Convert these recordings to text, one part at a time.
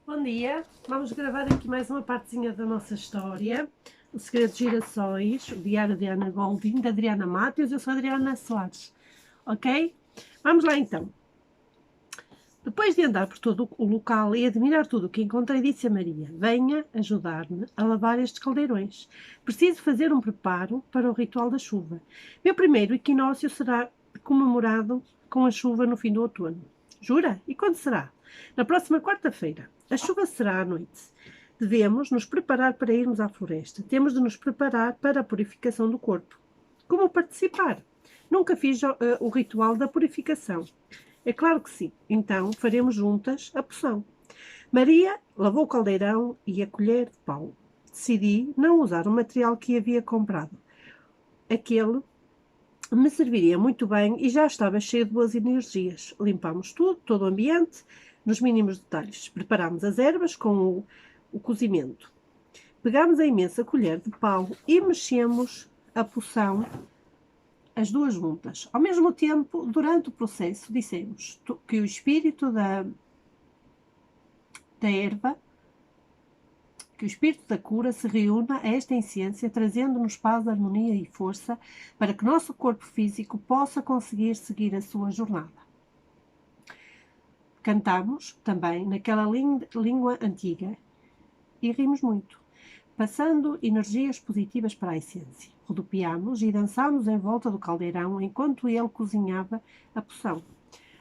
Bom dia, vamos gravar aqui mais uma partezinha da nossa história, O Segredo dos Girassóis, o Diário de Ana Golding, da Adriana Matheus. Eu sou a Adriana Soares, ok? Vamos lá então. Depois de andar por todo o local e admirar tudo o que encontrei, disse a Maria: venha ajudar-me a lavar estes caldeirões. Preciso fazer um preparo para o ritual da chuva. Meu primeiro equinócio será comemorado com a chuva no fim do outono. Jura? E quando será? Na próxima quarta-feira. A chuva será à noite. Devemos nos preparar para irmos à floresta. Temos de nos preparar para a purificação do corpo. Como participar? Nunca fiz o ritual da purificação. É claro que sim. Então faremos juntas a poção. Maria lavou o caldeirão e a colher de pau. Decidi não usar o material que havia comprado. Aquele me serviria muito bem e já estava cheio de boas energias. Limpámos tudo, todo o ambiente, nos mínimos detalhes. Preparámos as ervas com o cozimento. Pegámos a imensa colher de pau e mexemos a poção as duas juntas. Ao mesmo tempo, durante o processo, dissemos que o espírito da erva, que o espírito da cura se reúna a esta essência, trazendo-nos paz, harmonia e força para que nosso corpo físico possa conseguir seguir a sua jornada. Cantamos também naquela língua antiga e rimos muito, passando energias positivas para a essência. Rodopiámos e dançámos em volta do caldeirão enquanto ele cozinhava a poção.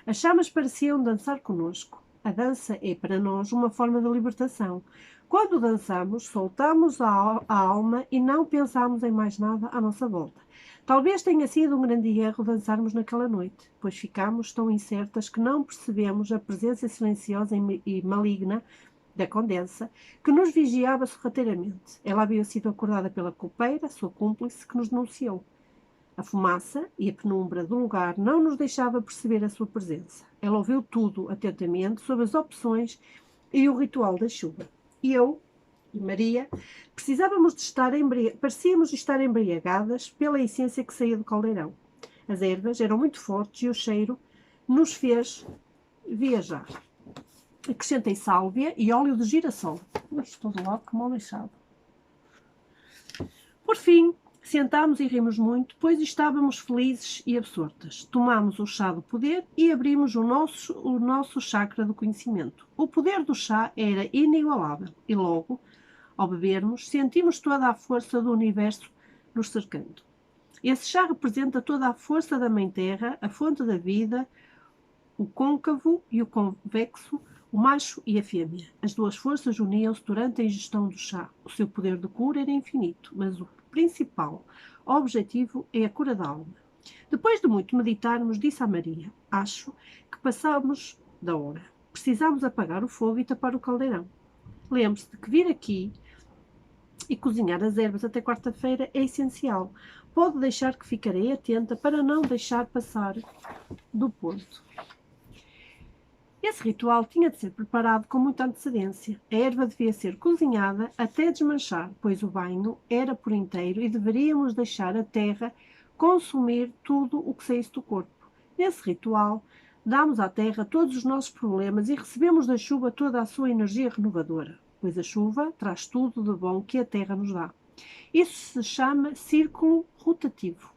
As chamas pareciam dançar conosco. A dança é para nós uma forma de libertação. Quando dançamos, soltamos a alma e não pensamos em mais nada à nossa volta. Talvez tenha sido um grande erro dançarmos naquela noite, pois ficámos tão incertas que não percebemos a presença silenciosa e maligna da Condessa, que nos vigiava sorrateiramente. Ela havia sido acordada pela copeira, sua cúmplice, que nos denunciou. A fumaça e a penumbra do lugar não nos deixava perceber a sua presença. Ela ouviu tudo atentamente sobre as opções e o ritual da chuva. E eu e Maria parecíamos estar embriagadas pela essência que saía do caldeirão. As ervas eram muito fortes e o cheiro nos fez viajar. Acrescentei sálvia e óleo de girassol. Estou do lado que mal deixado. Por fim, sentámos e rimos muito, pois estávamos felizes e absortas. Tomámos o chá do poder e abrimos o nosso chakra do conhecimento. O poder do chá era inigualável e logo, ao bebermos, sentimos toda a força do universo nos cercando. Esse chá representa toda a força da Mãe Terra, a fonte da vida, o côncavo e o convexo, o macho e a fêmea. As duas forças uniam-se durante a ingestão do chá. O seu poder de cura era infinito, mas o principal objetivo é a cura da alma. Depois de muito meditarmos, disse a Maria: acho que passamos da hora. Precisamos apagar o fogo e tapar o caldeirão. Lembre-se de que vir aqui e cozinhar as ervas até quarta-feira é essencial. Pode deixar que ficarei atenta para não deixar passar do ponto. Esse ritual tinha de ser preparado com muita antecedência. A erva devia ser cozinhada até desmanchar, pois o banho era por inteiro e deveríamos deixar a terra consumir tudo o que saísse do corpo. Nesse ritual, damos à terra todos os nossos problemas e recebemos da chuva toda a sua energia renovadora, pois a chuva traz tudo de bom que a terra nos dá. Isso se chama círculo rotativo.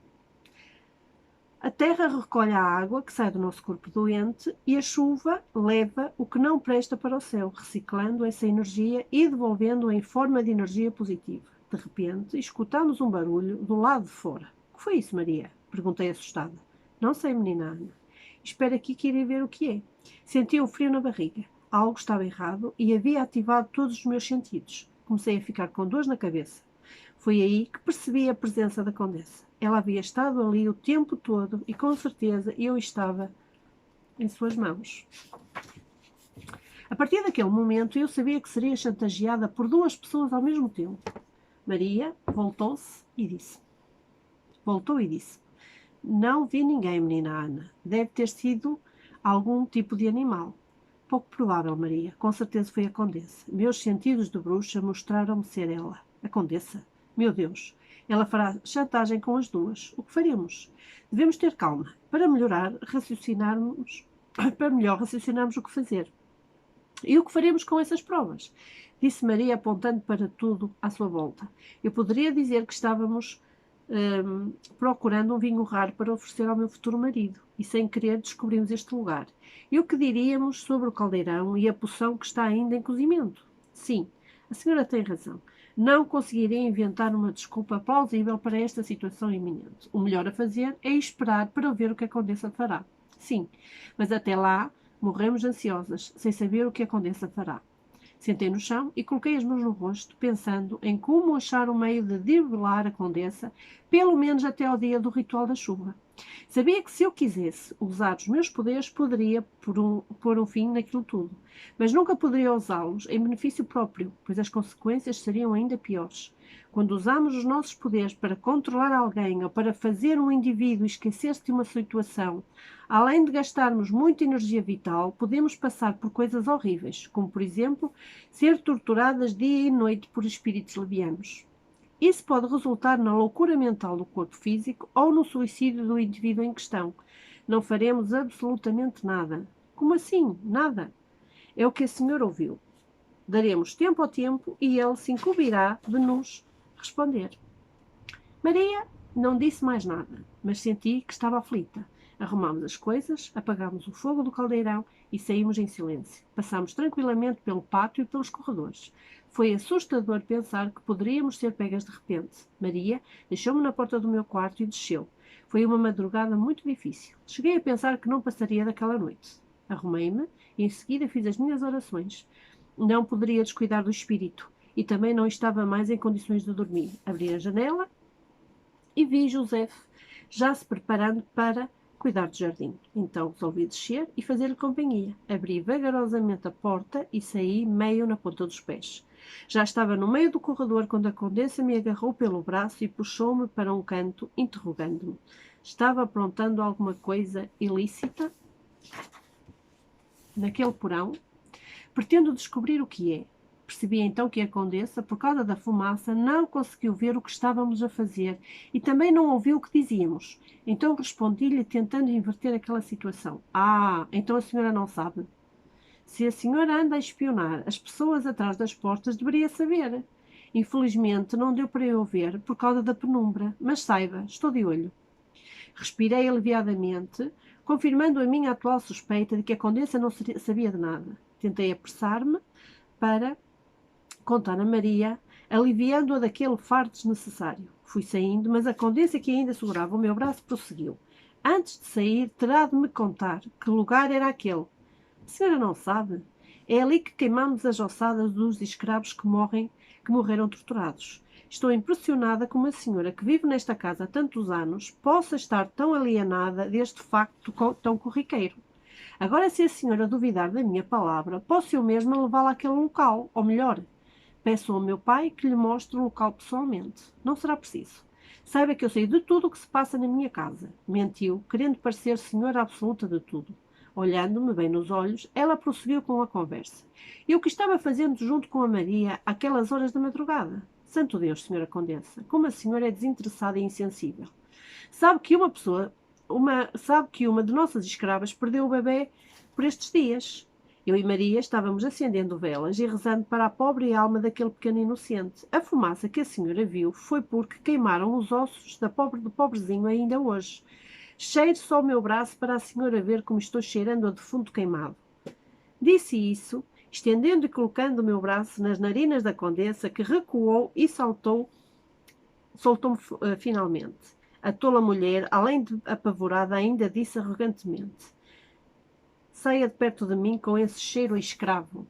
A terra recolhe a água que sai do nosso corpo doente e a chuva leva o que não presta para o céu, reciclando essa energia e devolvendo-a em forma de energia positiva. De repente, escutamos um barulho do lado de fora. O que foi isso, Maria? Perguntei assustada. Não sei, menina Ana. Espera aqui que irei ver o que é. Senti um frio na barriga. Algo estava errado e havia ativado todos os meus sentidos. Comecei a ficar com dores na cabeça. Foi aí que percebi a presença da Condessa. Ela havia estado ali o tempo todo e com certeza eu estava em suas mãos. A partir daquele momento eu sabia que seria chantageada por duas pessoas ao mesmo tempo. Maria voltou e disse: não vi ninguém, menina Ana. Deve ter sido algum tipo de animal. Pouco provável, Maria. Com certeza foi a Condessa. Meus sentidos de bruxa mostraram-me ser ela. A Condessa? Meu Deus, ela fará chantagem com as duas. O que faremos? Devemos ter calma para melhor raciocinarmos o que fazer. E o que faremos com essas provas? Disse Maria, apontando para tudo à sua volta. Eu poderia dizer que estávamos procurando um vinho raro para oferecer ao meu futuro marido, e sem querer descobrimos este lugar. E o que diríamos sobre o caldeirão e a poção que está ainda em cozimento? Sim, a senhora tem razão. Não conseguirei inventar uma desculpa plausível para esta situação iminente. O melhor a fazer é esperar para ver o que a Condessa fará. Sim, mas até lá morremos ansiosas, sem saber o que a Condessa fará. Sentei no chão e coloquei as mãos no rosto, pensando em como achar um meio de driblar a Condessa, pelo menos até ao dia do ritual da chuva. Sabia que se eu quisesse usar os meus poderes, poderia pôr um fim naquilo tudo. Mas nunca poderia usá-los em benefício próprio, pois as consequências seriam ainda piores. Quando usamos os nossos poderes para controlar alguém ou para fazer um indivíduo esquecer-se de uma situação, além de gastarmos muita energia vital, podemos passar por coisas horríveis, como, por exemplo, ser torturadas dia e noite por espíritos levianos. Isso pode resultar na loucura mental do corpo físico ou no suicídio do indivíduo em questão. Não faremos absolutamente nada. Como assim? Nada? É o que a senhora ouviu. Daremos tempo ao tempo e ele se incumbirá de nos responder. Maria não disse mais nada, mas senti que estava aflita. Arrumámos as coisas, apagámos o fogo do caldeirão e saímos em silêncio. Passámos tranquilamente pelo pátio e pelos corredores. Foi assustador pensar que poderíamos ser pegas de repente. Maria deixou-me na porta do meu quarto e desceu. Foi uma madrugada muito difícil. Cheguei a pensar que não passaria daquela noite. Arrumei-me e em seguida fiz as minhas orações. Não poderia descuidar do espírito e também não estava mais em condições de dormir. Abri a janela e vi José já se preparando para cuidar do jardim. Então resolvi descer e fazer-lhe companhia. Abri vagarosamente a porta e saí meio na ponta dos pés. Já estava no meio do corredor quando a Condessa me agarrou pelo braço e puxou-me para um canto, interrogando-me. Estava aprontando alguma coisa ilícita naquele porão? Pretendo descobrir o que é. Percebi então que a Condessa, por causa da fumaça, não conseguiu ver o que estávamos a fazer e também não ouviu o que dizíamos. Então respondi-lhe, tentando inverter aquela situação. Ah, então a senhora não sabe. Se a senhora anda a espionar as pessoas atrás das portas, deveria saber. Infelizmente, não deu para eu ver por causa da penumbra, mas saiba, estou de olho. Respirei aliviadamente, confirmando a minha atual suspeita de que a Condessa não sabia de nada. Tentei apressar-me para contar a Maria, aliviando-a daquele fardo desnecessário. Fui saindo, mas a Condessa, que ainda segurava o meu braço, prosseguiu. Antes de sair, terá de me contar que lugar era aquele. A senhora não sabe? É ali que queimamos as ossadas dos escravos que morreram torturados. Estou impressionada como a senhora, que vive nesta casa há tantos anos, possa estar tão alienada deste facto tão corriqueiro. Agora, se a senhora duvidar da minha palavra, posso eu mesma levá-la àquele local, ou melhor, peço ao meu pai que lhe mostre o local pessoalmente. Não será preciso. Saiba que eu sei de tudo o que se passa na minha casa. Mentiu, querendo parecer senhora absoluta de tudo. Olhando-me bem nos olhos, ela prosseguiu com a conversa. E o que estava fazendo junto com a Maria àquelas horas da madrugada? Santo Deus, senhora Condessa, como a senhora é desinteressada e insensível. Sabe que uma de nossas escravas perdeu o bebê por estes dias. Eu e Maria estávamos acendendo velas e rezando para a pobre alma daquele pequeno inocente. A fumaça que a senhora viu foi porque queimaram os ossos do pobrezinho ainda hoje. Cheire só o meu braço para a senhora ver como estou cheirando a defunto queimado. Disse isso, estendendo e colocando o meu braço nas narinas da Condessa, que recuou e soltou-me finalmente. A tola mulher, além de apavorada, ainda disse arrogantemente: saia de perto de mim com esse cheiro a escravo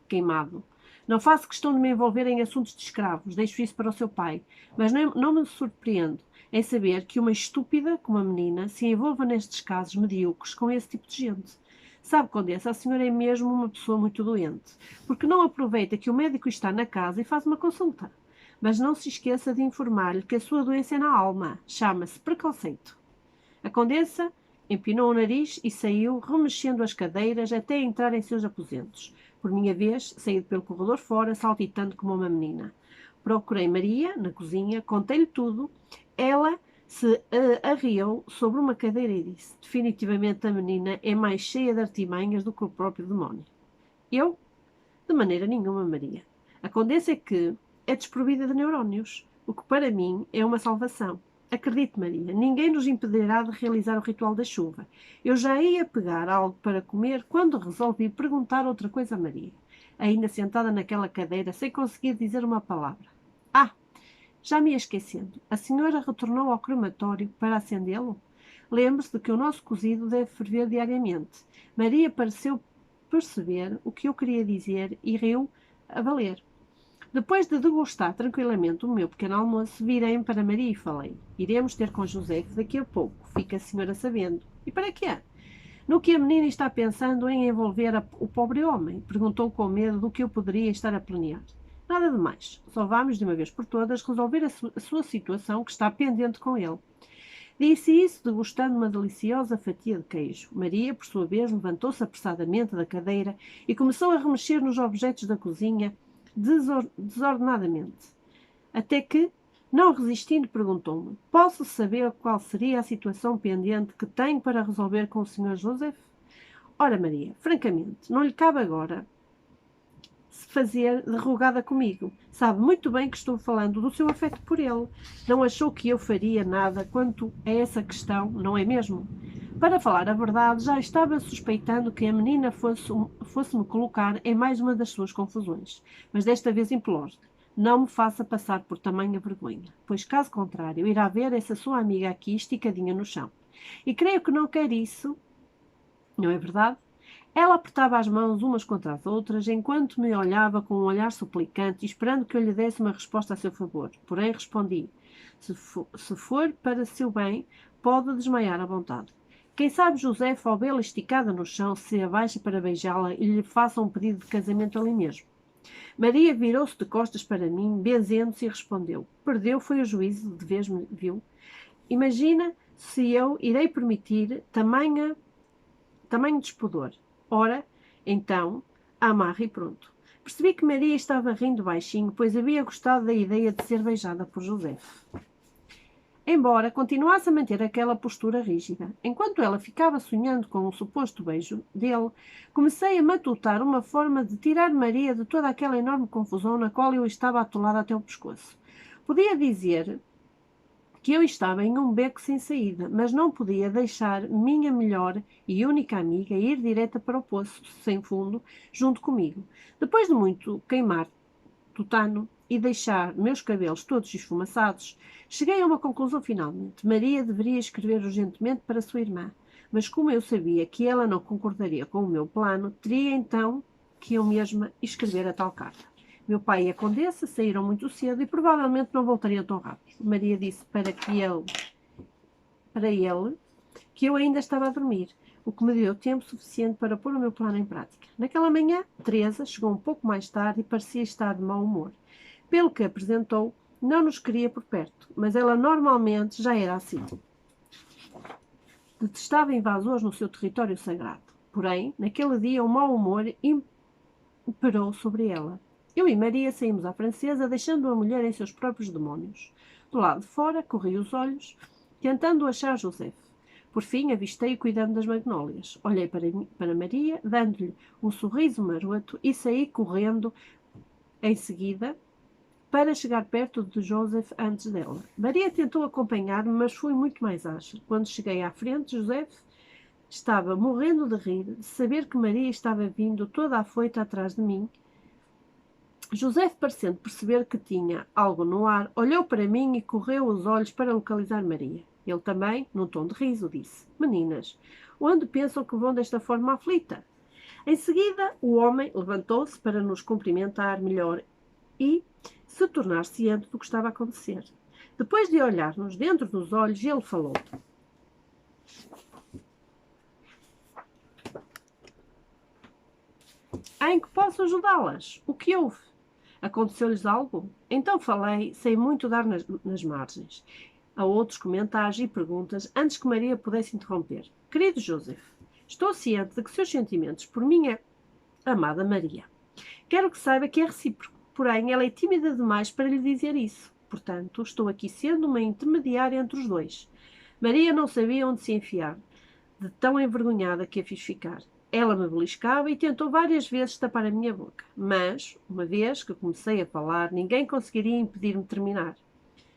queimado. Não faço questão de me envolver em assuntos de escravos, deixo isso para o seu pai, mas não me surpreendo em saber que uma estúpida como a menina se envolva nestes casos medíocres com esse tipo de gente. Sabe, Condessa, a senhora é mesmo uma pessoa muito doente, porque não aproveita que o médico está na casa e faz uma consulta. Mas não se esqueça de informar-lhe que a sua doença é na alma, chama-se preconceito. A Condessa empinou o nariz e saiu, remexendo as cadeiras até entrar em seus aposentos. Por minha vez, saí pelo corredor fora, saltitando como uma menina. Procurei Maria, na cozinha, contei-lhe tudo. Ela se arriou sobre uma cadeira e disse: definitivamente a menina é mais cheia de artimanhas do que o próprio demónio. Eu? De maneira nenhuma, Maria. A condessa é que é desprovida de neurónios, o que para mim é uma salvação. Acredite, Maria, ninguém nos impedirá de realizar o ritual da chuva. Eu já ia pegar algo para comer quando resolvi perguntar outra coisa a Maria, ainda sentada naquela cadeira, sem conseguir dizer uma palavra. Ah, já me ia esquecendo. A senhora retornou ao crematório para acendê-lo? Lembre-se de que o nosso cozido deve ferver diariamente. Maria pareceu perceber o que eu queria dizer e riu a valer. Depois de degustar tranquilamente o meu pequeno almoço, virei-me para Maria e falei: iremos ter com José daqui a pouco, fica a senhora sabendo. E para quê? No que a menina está pensando em envolver o pobre homem? Perguntou com medo do que eu poderia estar a planear. Nada de mais. Só vamos, de uma vez por todas, resolver a sua situação que está pendente com ele. Disse isso degustando uma deliciosa fatia de queijo. Maria, por sua vez, levantou-se apressadamente da cadeira e começou a remexer nos objetos da cozinha desordenadamente. Até que, não resistindo, perguntou-me: posso saber qual seria a situação pendente que tenho para resolver com o Sr. Joseph? Ora, Maria, francamente, não lhe cabe agora se fazer derrogada comigo. Sabe muito bem que estou falando do seu afeto por ele. Não achou que eu faria nada quanto a essa questão, não é mesmo? Para falar a verdade, já estava suspeitando que a menina fosse-me colocar em mais uma das suas confusões. Mas desta vez imploro: não me faça passar por tamanha vergonha, pois caso contrário, irá ver essa sua amiga aqui esticadinha no chão. E creio que não quer isso, não é verdade? Ela apertava as mãos umas contra as outras, enquanto me olhava com um olhar suplicante, esperando que eu lhe desse uma resposta a seu favor. Porém, respondi: se for para seu bem, pode desmaiar à vontade. Quem sabe José, ao vê-la esticada no chão, se abaixa para beijá-la e lhe faça um pedido de casamento ali mesmo. Maria virou-se de costas para mim, benzendo-se, e respondeu: perdeu foi o juízo, de vez me viu. Imagina se eu irei permitir tamanho despudor. Ora, então, amarra e pronto. Percebi que Maria estava rindo baixinho, pois havia gostado da ideia de ser beijada por José. Embora continuasse a manter aquela postura rígida, enquanto ela ficava sonhando com o suposto beijo dele, comecei a matutar uma forma de tirar Maria de toda aquela enorme confusão na qual eu estava atolada até o pescoço. Podia dizer que eu estava em um beco sem saída, mas não podia deixar minha melhor e única amiga ir direta para o poço sem fundo junto comigo. Depois de muito queimar tutano e deixar meus cabelos todos esfumaçados, cheguei a uma conclusão finalmente. Maria deveria escrever urgentemente para sua irmã, mas como eu sabia que ela não concordaria com o meu plano, teria então que eu mesma escrever a tal carta. Meu pai e a condessa saíram muito cedo e provavelmente não voltariam tão rápido. Maria disse para ele que eu ainda estava a dormir, o que me deu tempo suficiente para pôr o meu plano em prática. Naquela manhã, Teresa chegou um pouco mais tarde e parecia estar de mau humor. Pelo que apresentou, não nos queria por perto, mas ela normalmente já era assim. Detestava invasores no seu território sagrado. Porém, naquele dia, o mau humor imperou sobre ela. Eu e Maria saímos à francesa, deixando a mulher em seus próprios demónios. Do lado de fora, corri os olhos, tentando achar José. Por fim, avistei-o cuidando das magnólias. Olhei para Maria, dando-lhe um sorriso maroto e saí correndo em seguida para chegar perto de Joseph antes dela. Maria tentou acompanhar-me, mas fui muito mais ágil. Quando cheguei à frente, Joseph estava morrendo de rir, de saber que Maria estava vindo toda afoita atrás de mim. José, parecendo perceber que tinha algo no ar, olhou para mim e correu os olhos para localizar Maria. Ele também, num tom de riso, disse: meninas, onde pensam que vão desta forma aflita? Em seguida, o homem levantou-se para nos cumprimentar melhor e se tornar ciente do que estava a acontecer. Depois de olhar-nos dentro dos olhos, ele falou: em que posso ajudá-las? O que houve? Aconteceu-lhes algo? Então falei, sem muito dar nas margens, a outros comentários e perguntas, antes que Maria pudesse interromper. Querido Joseph, estou ciente de que seus sentimentos por minha amada Maria. Quero que saiba que é recíproco, porém ela é tímida demais para lhe dizer isso. portanto, estou aqui sendo uma intermediária entre os dois. Maria não sabia onde se enfiar, de tão envergonhada que a fiz ficar. Ela me beliscava e tentou várias vezes tapar a minha boca, mas, uma vez que comecei a falar, ninguém conseguiria impedir-me de terminar.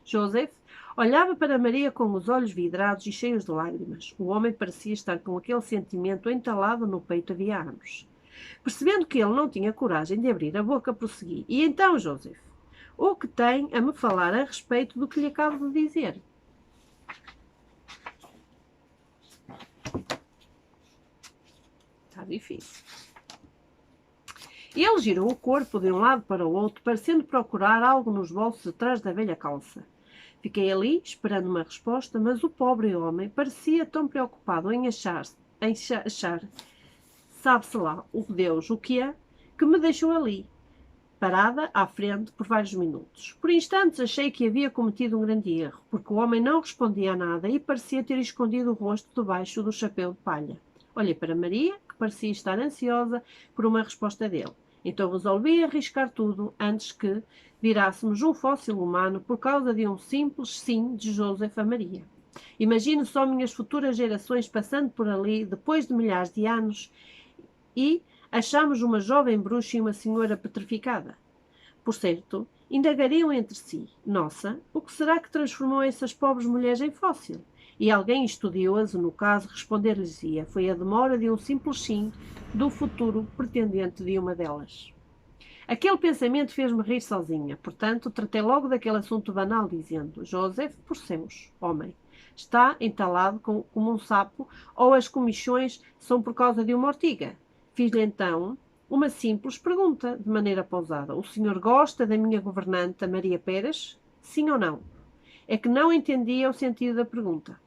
Joseph olhava para Maria com os olhos vidrados e cheios de lágrimas. O homem parecia estar com aquele sentimento entalado no peito havia anos. Percebendo que ele não tinha coragem de abrir a boca, prossegui. E então, Joseph, o que tem a me falar a respeito do que lhe acabo de dizer? Está difícil. Ele girou o corpo de um lado para o outro, parecendo procurar algo nos bolsos atrás da velha calça. Fiquei ali, esperando uma resposta, mas o pobre homem parecia tão preocupado em achar sabe-se lá, o Deus, o que é, que me deixou ali, parada à frente por vários minutos. Por instantes achei que havia cometido um grande erro, porque o homem não respondia a nada e parecia ter escondido o rosto debaixo do chapéu de palha. Olhei para Maria, que parecia estar ansiosa por uma resposta dele. Então resolvi arriscar tudo antes que virássemos um fóssil humano por causa de um simples sim de Joseph a Maria. Imagino só minhas futuras gerações passando por ali depois de milhares de anos e achamos uma jovem bruxa e uma senhora petrificada. Por certo, indagariam entre si. Nossa, o que será que transformou essas pobres mulheres em fóssil? E alguém estudioso, no caso, responder-lhes-ia. Foi a demora de um simples sim do futuro pretendente de uma delas. Aquele pensamento fez-me rir sozinha. Portanto, tratei logo daquele assunto banal, dizendo: Joseph, por seus, homem, está entalado como um sapo ou as comichões são por causa de uma ortiga? Fiz-lhe então uma simples pergunta, de maneira pausada. O senhor gosta da minha governanta Maria Pérez? Sim ou não? É que não entendia o sentido da pergunta.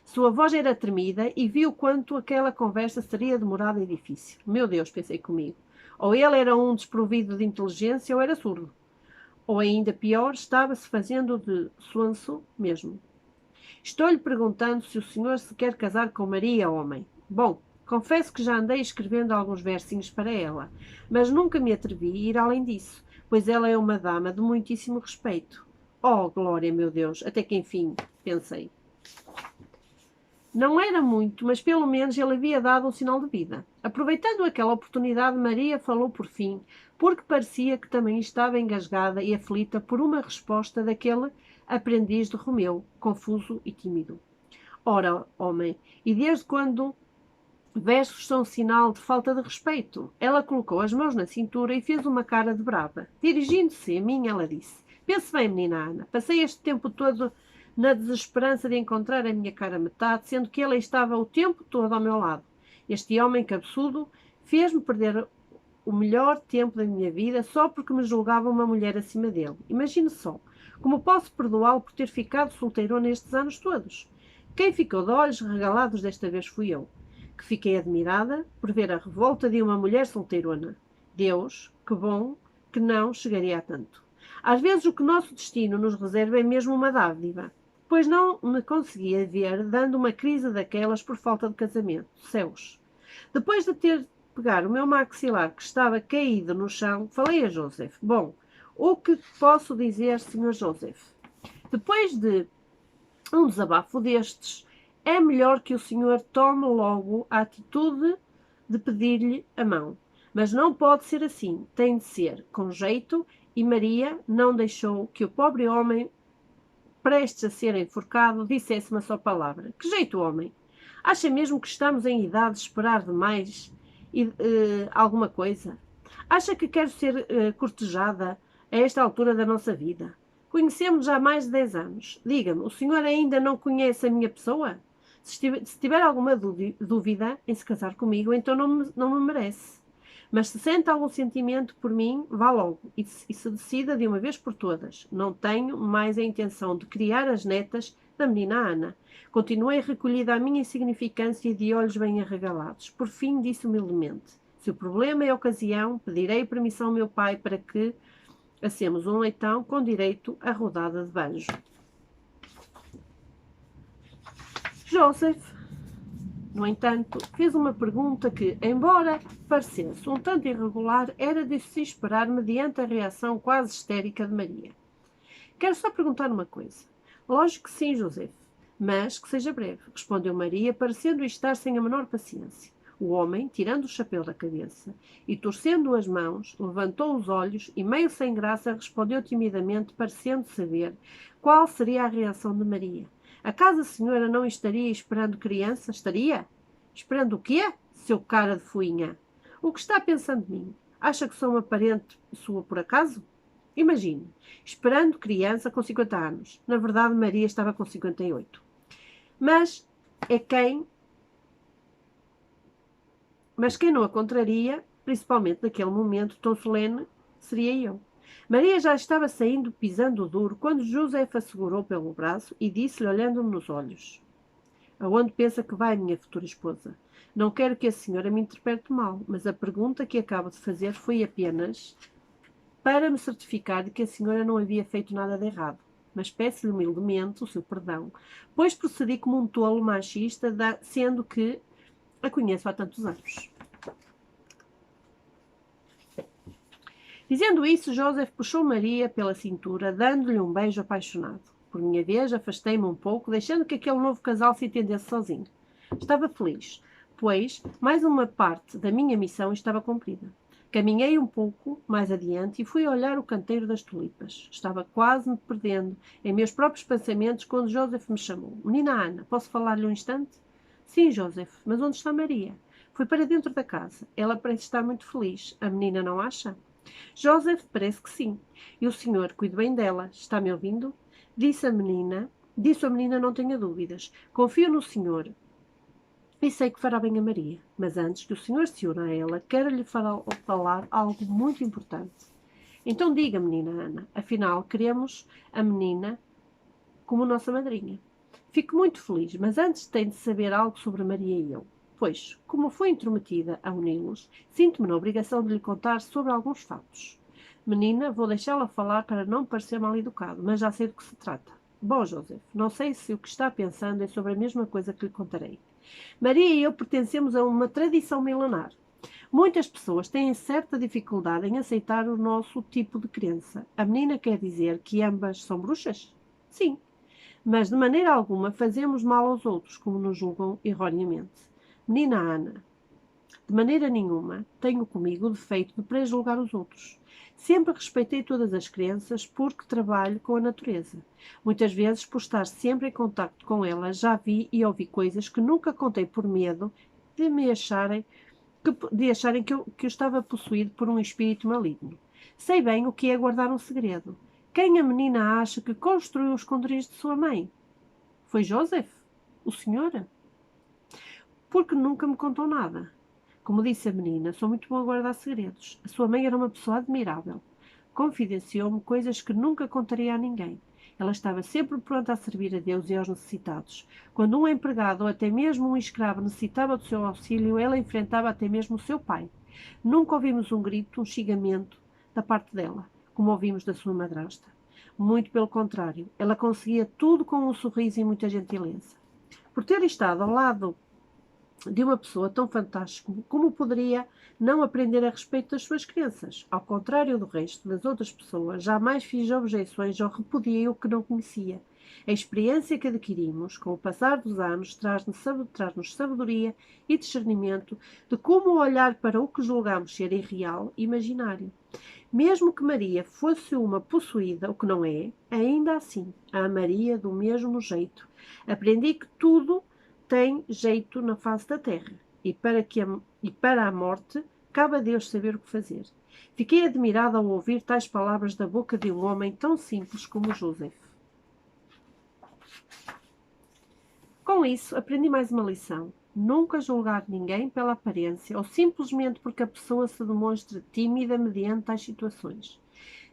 Sua voz era tremida e viu quanto aquela conversa seria demorada e difícil. Meu Deus, pensei comigo. Ou ele era um desprovido de inteligência ou era surdo. Ou ainda pior, estava-se fazendo de sonso mesmo. Estou-lhe perguntando se o senhor se quer casar com Maria, homem. Bom, confesso que já andei escrevendo alguns versinhos para ela, mas nunca me atrevi a ir além disso, pois ela é uma dama de muitíssimo respeito. Oh, glória, meu Deus, até que enfim, pensei. Não era muito, mas pelo menos ele havia dado um sinal de vida. Aproveitando aquela oportunidade, Maria falou por fim, porque parecia que também estava engasgada e aflita por uma resposta daquele aprendiz de Romeu, confuso e tímido. Ora, homem, e desde quando versos são sinal de falta de respeito? Ela colocou as mãos na cintura e fez uma cara de brava. Dirigindo-se a mim, ela disse: pense bem, menina Ana, passei este tempo todo na desesperança de encontrar a minha cara metade, sendo que ela estava o tempo todo ao meu lado. Este homem cabeçudo fez-me perder o melhor tempo da minha vida só porque me julgava uma mulher acima dele. Imagine só, como posso perdoá-lo por ter ficado solteirona nestes anos todos? Quem ficou de olhos regalados desta vez fui eu, que fiquei admirada por ver a revolta de uma mulher solteirona. Deus, que bom que não chegaria a tanto. Às vezes o que nosso destino nos reserva é mesmo uma dádiva, pois não me conseguia ver dando uma crise daquelas por falta de casamento. Céus! Depois de ter pegar o meu maxilar que estava caído no chão, falei a Joseph. Bom, o que posso dizer, Sr. Joseph? Depois de um desabafo destes, é melhor que o senhor tome logo a atitude de pedir-lhe a mão. Mas não pode ser assim, tem de ser com jeito, e Maria não deixou que o pobre homem, prestes a ser enforcado, dissesse uma só palavra. Que jeito, homem? Acha mesmo que estamos em idade de esperar demais alguma coisa? Acha que quero ser cortejada a esta altura da nossa vida? Conhecemos já há mais de 10 anos. Diga-me, o senhor ainda não conhece a minha pessoa? Se tiver alguma dúvida em se casar comigo, então não me merece. Mas se sente algum sentimento por mim, vá logo e se decida de uma vez por todas. Não tenho mais a intenção de criar as netas da menina Ana. Continuei recolhida à minha insignificância e de olhos bem arregalados. Por fim, disse humildemente: se o problema é a ocasião, pedirei permissão ao meu pai para que assemos um leitão com direito à rodada de banjo. Joseph, no entanto, fez uma pergunta que, embora parecesse um tanto irregular, era de se esperar mediante a reação quase histérica de Maria. Quero só perguntar uma coisa. Lógico que sim, José, mas que seja breve, respondeu Maria, parecendo estar sem a menor paciência. O homem, tirando o chapéu da cabeça e torcendo as mãos, levantou os olhos e, meio sem graça, respondeu timidamente, parecendo saber qual seria a reação de Maria. Acaso a senhora não estaria esperando criança? Estaria? Esperando o quê, seu cara de fuinha? O que está pensando de mim? Acha que sou uma parente sua por acaso? Imagine, esperando criança com 50 anos. Na verdade, Maria estava com 58. Mas é quem Mas quem não a contraria, principalmente naquele momento tão solene, seria eu. Maria já estava saindo pisando duro quando José a segurou pelo braço e disse-lhe, olhando-me nos olhos: Aonde pensa que vai, minha futura esposa? Não quero que a senhora me interprete mal, mas a pergunta que acabo de fazer foi apenas para me certificar de que a senhora não havia feito nada de errado. Mas peço-lhe humildemente o seu perdão, pois procedi como um tolo machista, sendo que a conheço há tantos anos. Dizendo isso, Joseph puxou Maria pela cintura, dando-lhe um beijo apaixonado. Por minha vez, afastei-me um pouco, deixando que aquele novo casal se entendesse sozinho. Estava feliz, pois mais uma parte da minha missão estava cumprida. Caminhei um pouco mais adiante e fui olhar o canteiro das tulipas. Estava quase me perdendo em meus próprios pensamentos quando Joseph me chamou. Menina Ana, posso falar-lhe um instante? Sim, Joseph, mas onde está Maria? Foi para dentro da casa. Ela parece estar muito feliz. A menina não acha? Joseph parece que sim. E o senhor cuide bem dela. Está-me ouvindo? Disse a menina, não tenha dúvidas. Confio no senhor e sei que fará bem a Maria. Mas antes que o senhor se una a ela, quero-lhe falar algo muito importante. Então diga, menina Ana, afinal queremos a menina como nossa madrinha. Fico muito feliz, mas antes tem de saber algo sobre Maria e eu. Pois, como fui intrometida a uni-los, sinto-me na obrigação de lhe contar sobre alguns fatos. Menina, vou deixá-la falar para não parecer mal educado, mas já sei do que se trata. Bom, Joseph, não sei se o que está pensando é sobre a mesma coisa que lhe contarei. Maria e eu pertencemos a uma tradição milenar. Muitas pessoas têm certa dificuldade em aceitar o nosso tipo de crença. A menina quer dizer que ambas são bruxas? Sim, mas de maneira alguma fazemos mal aos outros, como nos julgam erroneamente. Menina Ana, de maneira nenhuma tenho comigo o defeito de prejulgar os outros. Sempre respeitei todas as crenças porque trabalho com a natureza. Muitas vezes, por estar sempre em contacto com ela, já vi e ouvi coisas que nunca contei por medo de me acharem que eu estava possuído por um espírito maligno. Sei bem o que é guardar um segredo. Quem a menina acha que construiu os esconderijos de sua mãe? Foi Joseph? O senhor? Porque nunca me contou nada. Como disse a menina, sou muito bom a guardar segredos. A sua mãe era uma pessoa admirável. Confidenciou-me coisas que nunca contaria a ninguém. Ela estava sempre pronta a servir a Deus e aos necessitados. Quando um empregado ou até mesmo um escravo necessitava do seu auxílio, ela enfrentava até mesmo o seu pai. Nunca ouvimos um grito, um xingamento da parte dela, como ouvimos da sua madrasta. Muito pelo contrário, ela conseguia tudo com um sorriso e muita gentileza. Por ter estado ao lado de uma pessoa tão fantástica, como poderia não aprender a respeito das suas crenças? Ao contrário do resto das outras pessoas, jamais fiz objeções ou repudiei o que não conhecia. A experiência que adquirimos com o passar dos anos traz-nos sabedoria e discernimento de como olhar para o que julgamos ser irreal e imaginário. Mesmo que Maria fosse uma possuída, o que não é, ainda assim, a amaria do mesmo jeito. Aprendi que tudo tem jeito na face da terra, e para a morte cabe a Deus saber o que fazer. Fiquei admirada ao ouvir tais palavras da boca de um homem tão simples como Joseph. Com isso, aprendi mais uma lição. Nunca julgar ninguém pela aparência ou simplesmente porque a pessoa se demonstra tímida mediante tais situações.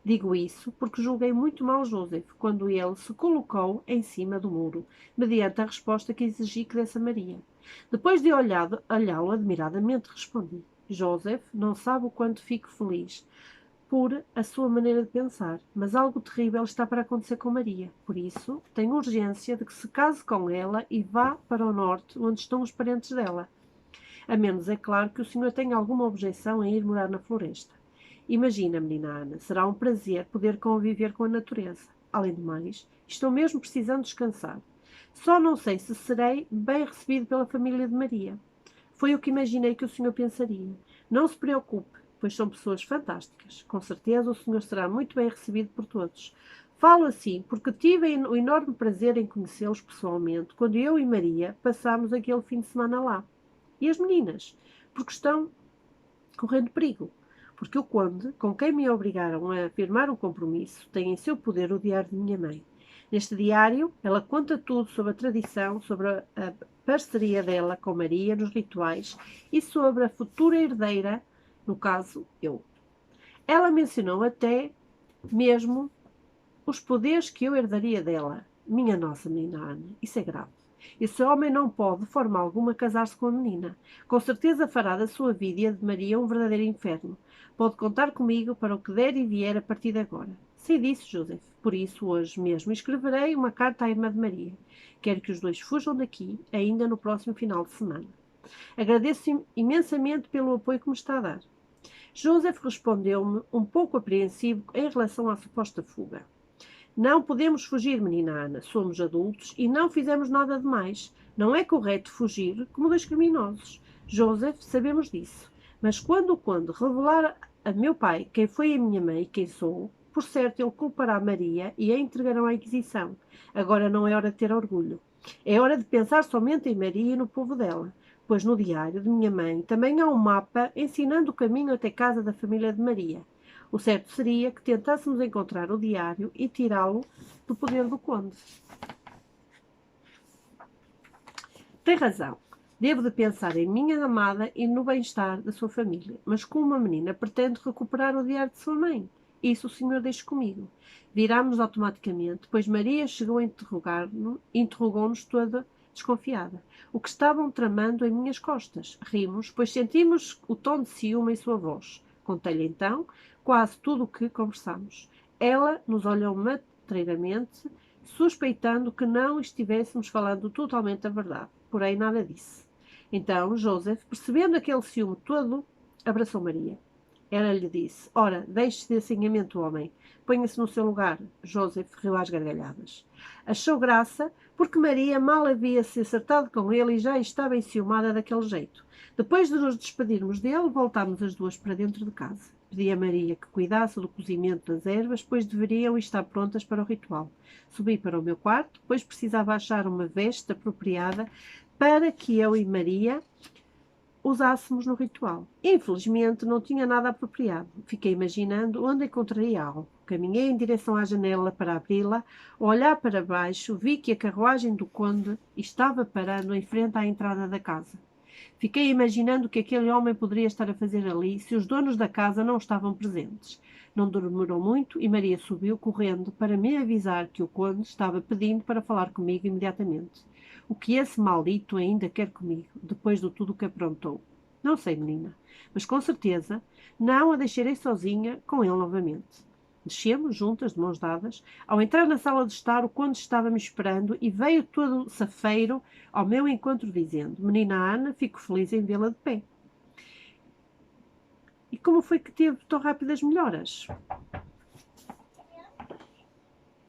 Digo isso porque julguei muito mal Joseph quando ele se colocou em cima do muro, mediante a resposta que exigi que desse a Maria. Depois de olhá-lo admiradamente, respondi: Joseph não sabe o quanto fico feliz por a sua maneira de pensar, mas algo terrível está para acontecer com Maria. Por isso, tenho urgência de que se case com ela e vá para o norte, onde estão os parentes dela. A menos, é claro, que o senhor tenha alguma objeção em ir morar na floresta. Imagina, menina Ana, será um prazer poder conviver com a natureza. além do mais, estou mesmo precisando descansar. Só não sei se serei bem recebido pela família de Maria. Foi o que imaginei que o senhor pensaria. Não se preocupe, pois são pessoas fantásticas. Com certeza o senhor será muito bem recebido por todos. Falo assim porque tive o enorme prazer em conhecê-los pessoalmente quando eu e Maria passámos aquele fim de semana lá. E as meninas? Porque estão correndo perigo. Porque o conde, com quem me obrigaram a firmar um compromisso, tem em seu poder o diário de minha mãe. Neste diário, ela conta tudo sobre a tradição, sobre a parceria dela com Maria nos rituais e sobre a futura herdeira, no caso, eu. Ela mencionou até mesmo os poderes que eu herdaria dela. Minha nossa menina Ana, isso é grave. Esse homem não pode, de forma alguma, casar-se com a menina. Com certeza fará da sua vida e a de Maria um verdadeiro inferno. Pode contar comigo para o que der e vier a partir de agora. Sei disso, Joseph. Por isso, hoje mesmo escreverei uma carta à irmã de Maria. Quero que os dois fujam daqui, ainda no próximo final de semana. Agradeço imensamente pelo apoio que me está a dar. Joseph respondeu-me, um pouco apreensivo em relação à suposta fuga. Não podemos fugir, menina Ana. Somos adultos e não fizemos nada de mais. Não é correto fugir como dois criminosos. Joseph, sabemos disso. Mas quando o conde revelar a meu pai quem foi a minha mãe e quem sou, por certo ele culpará Maria e a entregarão à Inquisição. Agora não é hora de ter orgulho. É hora de pensar somente em Maria e no povo dela. Pois no diário de minha mãe também há um mapa ensinando o caminho até casa da família de Maria. O certo seria que tentássemos encontrar o diário e tirá-lo do poder do conde. Tem razão. Devo de pensar em minha amada e no bem-estar da sua família. Mas como uma menina pretende recuperar o diário de sua mãe? Isso o senhor deixe comigo. Virámos automaticamente, pois Maria chegou a interrogou-nos toda desconfiada. O que estavam tramando em minhas costas? Rimos, pois sentimos o tom de ciúme em sua voz. Contei-lhe então quase tudo o que conversamos. Ela nos olhou matreiramente, suspeitando que não estivéssemos falando totalmente a verdade. Porém, nada disse. Então, Joseph, percebendo aquele ciúme todo, abraçou Maria. Ela lhe disse, ora, deixe-se de assinhamento, homem. Ponha-se no seu lugar. Joseph riu às gargalhadas. Achou graça, porque Maria mal havia se acertado com ele e já estava enciumada daquele jeito. Depois de nos despedirmos dele, voltámos as duas para dentro de casa. Pedi a Maria que cuidasse do cozimento das ervas, pois deveriam estar prontas para o ritual. Subi para o meu quarto, pois precisava achar uma veste apropriada para que eu e Maria usássemos no ritual. Infelizmente, não tinha nada apropriado. Fiquei imaginando onde encontraria algo. Caminhei em direção à janela para abri-la. Ao olhar para baixo, vi que a carruagem do conde estava parando em frente à entrada da casa. Fiquei imaginando o que aquele homem poderia estar a fazer ali se os donos da casa não estavam presentes. Não demorou muito e Maria subiu correndo para me avisar que o conde estava pedindo para falar comigo imediatamente. O que esse maldito ainda quer comigo, depois de tudo o que aprontou? Não sei, menina, mas com certeza não a deixarei sozinha com ele novamente. Descemos juntas, de mãos dadas. Ao entrar na sala de estar, o conde estava-me esperando e veio todo safeiro ao meu encontro, dizendo: Menina Ana, fico feliz em vê-la de pé. E como foi que teve tão rápidas melhoras?